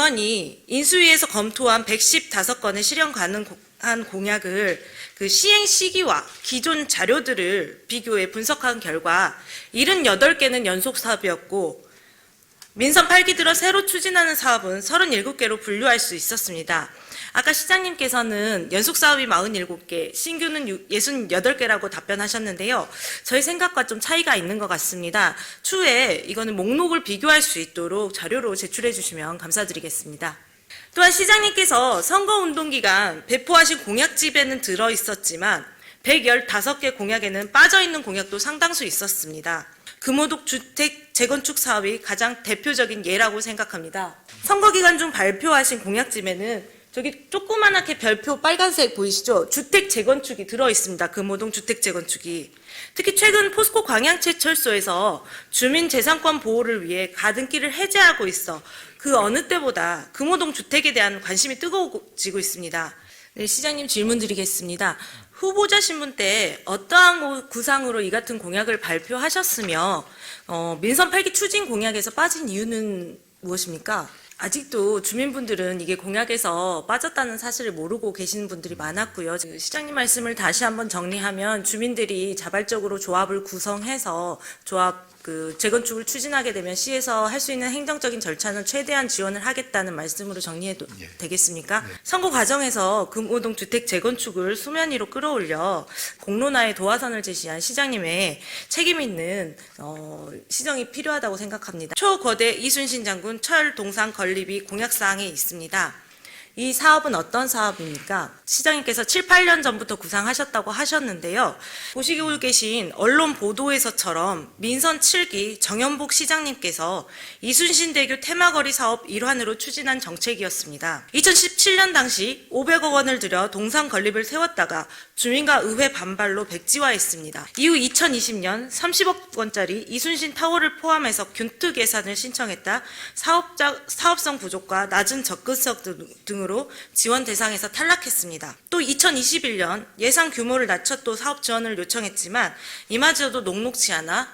의원이 인수위에서 검토한 115건의 실현 가능한 공약을 그 시행 시기와 기존 자료들을 비교해 분석한 결과 78개는 연속 사업이었고 민선 8기 들어 새로 추진하는 사업은 37개로 분류할 수 있었습니다. 아까 시장님께서는 연속 사업이 47개, 신규는 68개라고 답변하셨는데요. 저희 생각과 좀 차이가 있는 것 같습니다. 추후에 이거는 목록을 비교할 수 있도록 자료로 제출해 주시면 감사드리겠습니다. 또한 시장님께서 선거운동 기간 배포하신 공약집에는 들어있었지만 115개 공약에는 빠져있는 공약도 상당수 있었습니다. 금호동 주택 재건축 사업이 가장 대표적인 예라고 생각합니다. 선거 기간 중 발표하신 공약집에는 저기 조그만하게 별표 빨간색 보이시죠? 주택 재건축이 들어있습니다. 금호동 주택 재건축이. 특히 최근 포스코 광양제철소에서 주민재산권 보호를 위해 가등기를 해제하고 있어 그 어느 때보다 금호동 주택에 대한 관심이 뜨거워지고 있습니다. 네, 시장님 질문 드리겠습니다. 후보자 신분 때 어떠한 구상으로 이 같은 공약을 발표하셨으며 민선 8기 추진 공약에서 빠진 이유는 무엇입니까? 아직도 주민분들은 이게 공약에서 빠졌다는 사실을 모르고 계시는 분들이 많았고요. 시장님 말씀을 다시 한번 정리하면 주민들이 자발적으로 조합을 구성해서 조합 재건축을 추진하게 되면 시에서 할 수 있는 행정적인 절차는 최대한 지원을 하겠다는 말씀으로 정리해도 되겠습니까? 선거 과정에서 금호동 주택 재건축을 수면 위로 끌어올려 공론화의 도화선을 제시한 시장님의 책임 있는 시정이 필요하다고 생각합니다. 초거대 이순신 장군 철동상 건립이 공약사항에 있습니다. 이 사업은 어떤 사업입니까? 시장님께서 7, 8년 전부터 구상하셨다고 하셨는데요. 보시고 계신 언론 보도에서처럼 민선 7기 정연복 시장님께서 이순신대교 테마거리 사업 일환으로 추진한 정책이었습니다. 2017년 당시 500억 원을 들여 동상 건립을 세웠다가 주민과 의회 반발로 백지화했습니다. 이후 2020년 30억 원짜리 이순신 타워를 포함해서 균특 예산을 신청했다 사업성 부족과 낮은 접근성 등으로 지원 대상에서 탈락했습니다. 또 2021년 예산 규모를 낮춰 또 사업 지원을 요청했지만 이마저도 녹록치 않아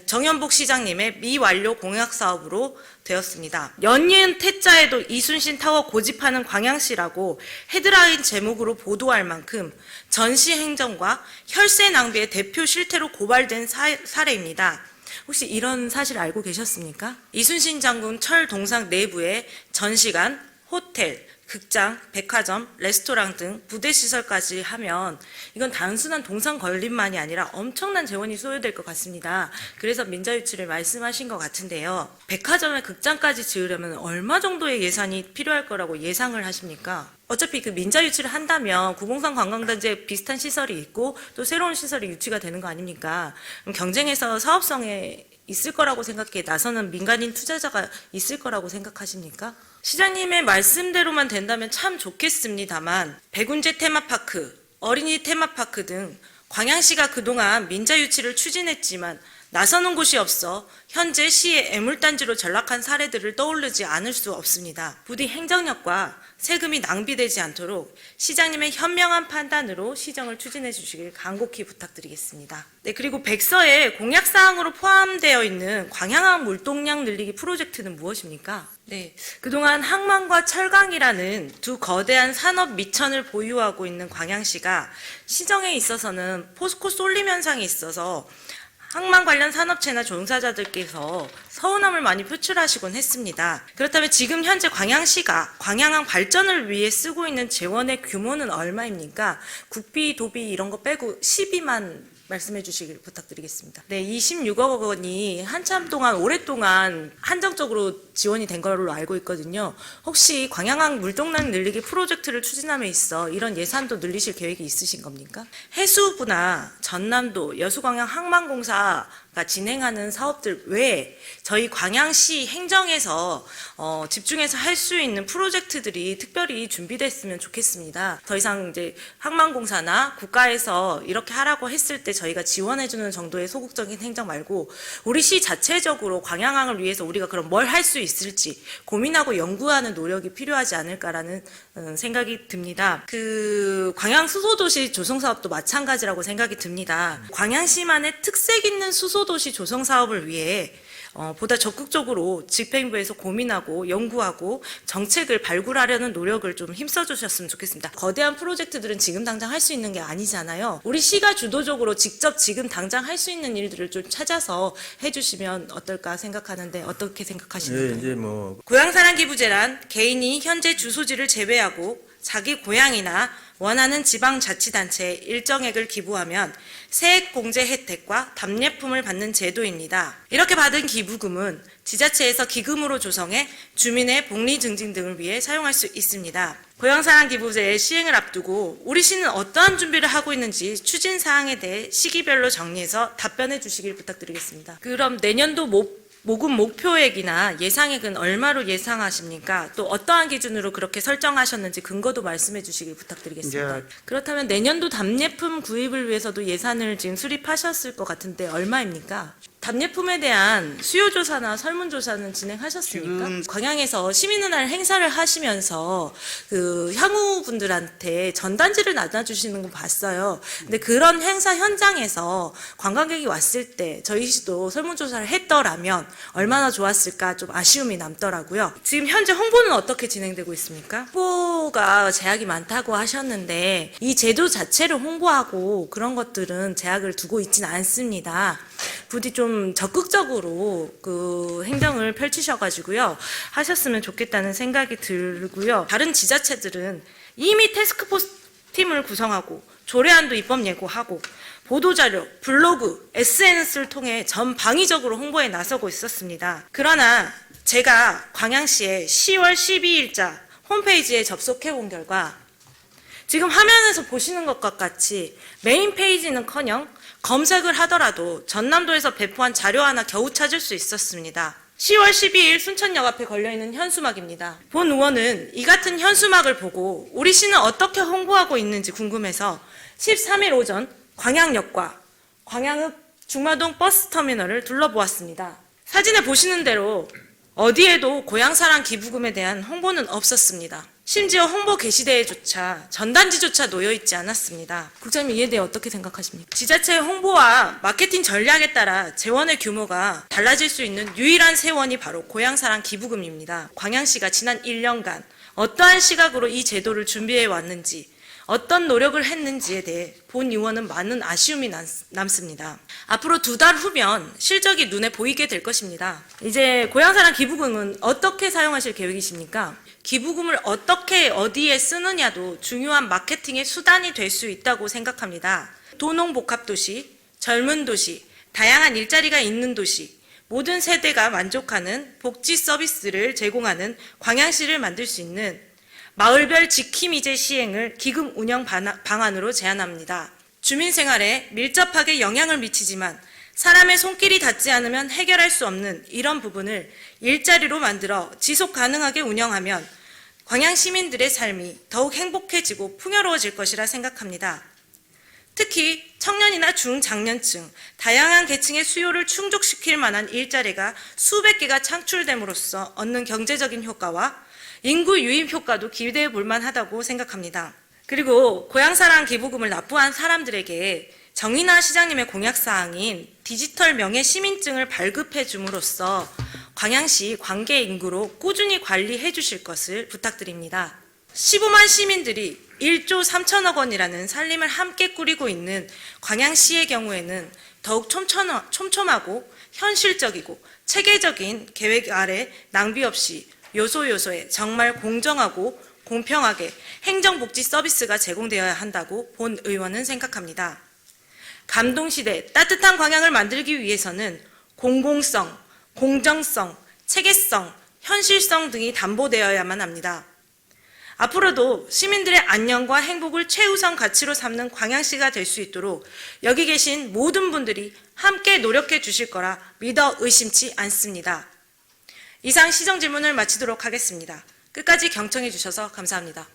정연복 시장님의 미완료 공약 사업으로 되었습니다. 연이은 태자에도 이순신 타워 고집하는 광양시라고 헤드라인 제목으로 보도할 만큼 전시 행정과 혈세 낭비의 대표 실태로 고발된 사례입니다. 혹시 이런 사실 알고 계셨습니까? 이순신 장군 철 동상 내부에 전시관, 호텔, 극장, 백화점, 레스토랑 등 부대시설까지 하면 이건 단순한 동상 건립만이 아니라 엄청난 재원이 소요될 것 같습니다. 그래서 민자유치를 말씀하신 것 같은데요. 백화점에 극장까지 지으려면 얼마 정도의 예산이 필요할 거라고 예상을 하십니까? 어차피 그 민자유치를 한다면 구봉산 관광단지에 비슷한 시설이 있고 또 새로운 시설이 유치가 되는 거 아닙니까? 그럼 경쟁에서 사업성에 있을 거라고 생각해 나서는 민간인 투자자가 있을 거라고 생각하십니까? 시장님의 말씀대로만 된다면 참 좋겠습니다만 백운제 테마파크, 어린이 테마파크 등 광양시가 그동안 민자유치를 추진했지만 나서는 곳이 없어 현재 시의 애물단지로 전락한 사례들을 떠오르지 않을 수 없습니다. 부디 행정력과 세금이 낭비되지 않도록 시장님의 현명한 판단으로 시정을 추진해 주시길 간곡히 부탁드리겠습니다. 네, 그리고 백서에 공약사항으로 포함되어 있는 광양항 물동량 늘리기 프로젝트는 무엇입니까? 네, 그동안 항만과 철강이라는 두 거대한 산업 미천을 보유하고 있는 광양시가 시정에 있어서는 포스코 쏠림 현상이 있어서 항만 관련 산업체나 종사자들께서 서운함을 많이 표출하시곤 했습니다. 그렇다면 지금 현재 광양시가 광양항 발전을 위해 쓰고 있는 재원의 규모는 얼마입니까? 국비, 도비 이런 거 빼고 12만 말씀해 주시길 부탁드리겠습니다. 네, 26억 원이 한참 동안 오랫동안 한정적으로 지원이 된 걸로 알고 있거든요. 혹시 광양항 물동량 늘리기 프로젝트를 추진함에 있어 이런 예산도 늘리실 계획이 있으신 겁니까? 해수부나 전남도 여수광양 항만공사가 진행하는 사업들 외에 저희 광양시 행정에서 집중해서 할 수 있는 프로젝트들이 특별히 준비됐으면 좋겠습니다. 더 이상 이제 항만공사나 국가에서 이렇게 하라고 했을 때 저희가 지원해주는 정도의 소극적인 행정 말고 우리 시 자체적으로 광양항을 위해서 우리가 그럼 뭘 할 수 있을지 고민하고 연구하는 노력이 필요하지 않을까라는 생각이 듭니다. 그 광양 수소도시 조성사업도 마찬가지라고 생각이 듭니다. 광양시만의 특색 있는 수소도시 조성 사업을 위해 보다 적극적으로 집행부에서 고민하고 연구하고 정책을 발굴하려는 노력을 좀 힘써주셨으면 좋겠습니다. 거대한 프로젝트들은 지금 당장 할 수 있는 게 아니잖아요. 우리 시가 주도적으로 직접 지금 당장 할 수 있는 일들을 좀 찾아서 해주시면 어떨까 생각하는데 어떻게 생각하십니까? 예, 이제 뭐 고향사랑 기부제란 개인이 현재 주소지를 제외하고 자기 고향이나 원하는 지방자치단체에 일정액을 기부하면 세액공제 혜택과 답례품을 받는 제도입니다. 이렇게 받은 기부금은 지자체에서 기금으로 조성해 주민의 복리 증진 등을 위해 사용할 수 있습니다. 고향사랑 기부제의 시행을 앞두고 우리 시는 어떠한 준비를 하고 있는지 추진 사항에 대해 시기별로 정리해서 답변해 주시길 부탁드리겠습니다. 그럼 내년도 모금 목표액이나 예상액은 얼마로 예상하십니까? 또 어떠한 기준으로 그렇게 설정하셨는지 근거도 말씀해 주시길 부탁드리겠습니다. 이제 그렇다면 내년도 답례품 구입을 위해서도 예산을 지금 수립하셨을 것 같은데 얼마입니까? 답례품에 대한 수요조사나 설문조사는 진행하셨습니까? 지금 광양에서 시민은행 행사를 하시면서 그 향후분들한테 전단지를 나눠주시는 거 봤어요. 근데 그런 행사 현장에서 관광객이 왔을 때 저희 시도 설문조사를 했더라면 얼마나 좋았을까 좀 아쉬움이 남더라고요. 지금 현재 홍보는 어떻게 진행되고 있습니까? 홍보가 제약이 많다고 하셨는데 이 제도 자체를 홍보하고 그런 것들은 제약을 두고 있지는 않습니다. 부디 좀 적극적으로 그 행정을 펼치셔가지고요 하셨으면 좋겠다는 생각이 들고요. 다른 지자체들은 이미 태스크포스 팀을 구성하고 조례안도 입법 예고하고 보도자료, 블로그, SNS를 통해 전방위적으로 홍보에 나서고 있었습니다. 그러나 제가 광양시의 10월 12일자 홈페이지에 접속해 본 결과 지금 화면에서 보시는 것과 같이 메인 페이지는커녕 검색을 하더라도 전남도에서 배포한 자료 하나 겨우 찾을 수 있었습니다. 10월 12일 순천역 앞에 걸려있는 현수막입니다. 본 의원은 이 같은 현수막을 보고 우리 시는 어떻게 홍보하고 있는지 궁금해서 13일 오전 광양역과 광양읍 중마동 버스터미널을 둘러보았습니다. 사진에 보시는 대로 어디에도 고향사랑 기부금에 대한 홍보는 없었습니다. 심지어 홍보 게시대에조차 전단지조차 놓여있지 않았습니다. 국장님 이에 대해 어떻게 생각하십니까? 지자체의 홍보와 마케팅 전략에 따라 재원의 규모가 달라질 수 있는 유일한 세원이 바로 고향사랑 기부금입니다. 광양시가 지난 1년간 어떠한 시각으로 이 제도를 준비해 왔는지 어떤 노력을 했는지에 대해 본 의원은 많은 아쉬움이 남습니다. 앞으로 2달 후면 실적이 눈에 보이게 될 것입니다. 이제 고향사랑 기부금은 어떻게 사용하실 계획이십니까? 기부금을 어떻게 어디에 쓰느냐도 중요한 마케팅의 수단이 될 수 있다고 생각합니다. 도농복합도시, 젊은 도시, 다양한 일자리가 있는 도시, 모든 세대가 만족하는 복지 서비스를 제공하는 광양시를 만들 수 있는 마을별 지킴이제 시행을 기금 운영 방안으로 제안합니다. 주민 생활에 밀접하게 영향을 미치지만 사람의 손길이 닿지 않으면 해결할 수 없는 이런 부분을 일자리로 만들어 지속 가능하게 운영하면 광양 시민들의 삶이 더욱 행복해지고 풍요로워질 것이라 생각합니다. 특히 청년이나 중장년층, 다양한 계층의 수요를 충족시킬 만한 일자리가 수백 개가 창출됨으로써 얻는 경제적인 효과와 인구 유입 효과도 기대해 볼 만하다고 생각합니다. 그리고 고향사랑 기부금을 납부한 사람들에게 정인아 시장님의 공약사항인 디지털 명예 시민증을 발급해 줌으로써 광양시 관계 인구로 꾸준히 관리해 주실 것을 부탁드립니다. 15만 시민들이 1조 3천억 원이라는 살림을 함께 꾸리고 있는 광양시의 경우에는 더욱 촘촘하고 현실적이고 체계적인 계획 아래 낭비 없이 요소요소에 정말 공정하고 공평하게 행정복지 서비스가 제공되어야 한다고 본 의원은 생각합니다. 감동시대 따뜻한 광양을 만들기 위해서는 공공성, 공정성, 체계성, 현실성 등이 담보되어야만 합니다. 앞으로도 시민들의 안녕과 행복을 최우선 가치로 삼는 광양시가 될 수 있도록 여기 계신 모든 분들이 함께 노력해 주실 거라 믿어 의심치 않습니다. 이상 시정질문을 마치도록 하겠습니다. 끝까지 경청해 주셔서 감사합니다.